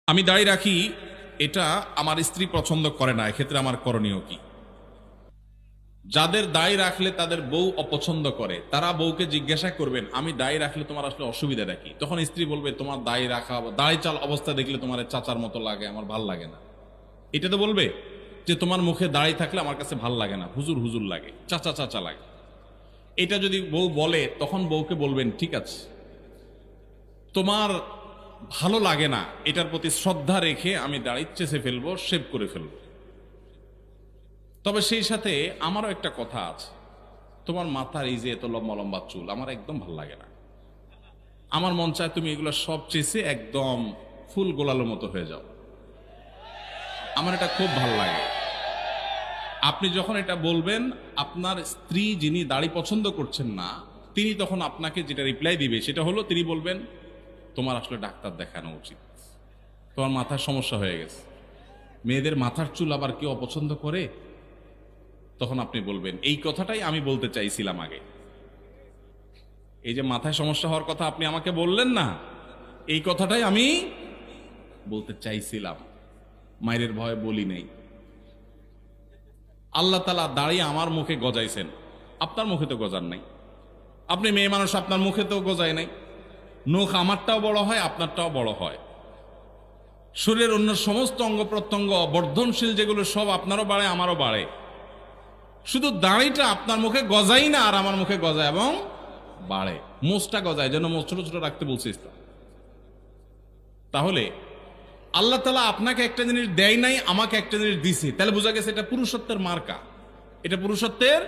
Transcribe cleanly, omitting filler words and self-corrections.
আমি দাড়ি রাখি, এটা আমার স্ত্রী পছন্দ করে না, এক্ষেত্রে আমার করণীয় কি? যাদের দাড়ি রাখলে তাদের বউ অপছন্দ করে, তারা বউকে জিজ্ঞাসা করবেন, আমি দাড়ি রাখলে তোমার আসলে অসুবিধাটা কি? তখন স্ত্রী বলবে, তোমার দাড়ি রাখা, দাড়ি চাল অবস্থা দেখলে তোমার চাচার মতো লাগে, আমার ভাল লাগে না। এটা তো বলবে যে তোমার মুখে দাড়ি থাকলে আমার কাছে ভাল লাগে না, হুজুর হুজুর লাগে, চাচা চাচা লাগে। এটা যদি বউ বলে, তখন বউকে বলবেন, ঠিক আছে, তোমার ভালো লাগে না, এটার প্রতি শ্রদ্ধা রেখে আমি দাড়ি চেঁচে ফেলবো, শেভ করে ফেলবো। তবে সেই সাথে আমারও একটা কথা আছে, তোমার মাথার এই যে এত লম্বা লম্বা চুল আমার একদম ভাল লাগে না। আমার মন চায় তুমি এগুলো সব চেঁচে একদম ফুল গোলালোর মতো হয়ে যাও, আমার এটা খুব ভাল লাগে। আপনি যখন এটা বলবেন, আপনার স্ত্রী যিনি দাড়ি পছন্দ করছেন না, তিনি তখন আপনাকে যেটা রিপ্লাই দিবে সেটা হলো, তিনি বলবেন, তোমার আসলে ডাক্তার দেখানো উচিত, তোমার মাথার সমস্যা হয়ে গেছে। মেয়েদের মাথার চুল আবার কেউ অপছন্দ করে? তখন আপনি বলবেন, এই কথাটাই আমি বলতে চাইছিলাম আগে। এই যে মাথায় সমস্যা হওয়ার কথা আপনি আমাকে বললেন না, এই কথাটাই আমি বলতে চাইছিলাম, মায়ের ভয়ে বলি নেই। আল্লাহ তাআলা দাঁড়িয়ে আমার মুখে গজাইছেন, আপনার মুখে তো গজার নাই। আপনি মেয়ে মানুষ, আপনার মুখে তো গজায় নাই। নখ আমারটাও বড় হয়, আপনারটাও বড় হয়। শরীরের অন্য সমস্ত অঙ্গ প্রত্যঙ্গ বর্ধনশীল যেগুলো সব আপনারও বাড়ে, আমারও বাড়ে। শুধু দাড়িটা আপনার মুখে গজাই না, আর আমার মুখে গজায় এবং বাড়ে। মোচটা গজায়, যেন মোচ ছোট ছোট রাখতে বলছে ইসলাম। তাহলে আল্লাহ তাআলা আপনাকে একটা জিনিস দেয় নাই, আমাকে একটা জিনিস দিছে, তাহলে বোঝা গেছে এটা পুরুষত্বের মার্কা, এটা পুরুষত্বের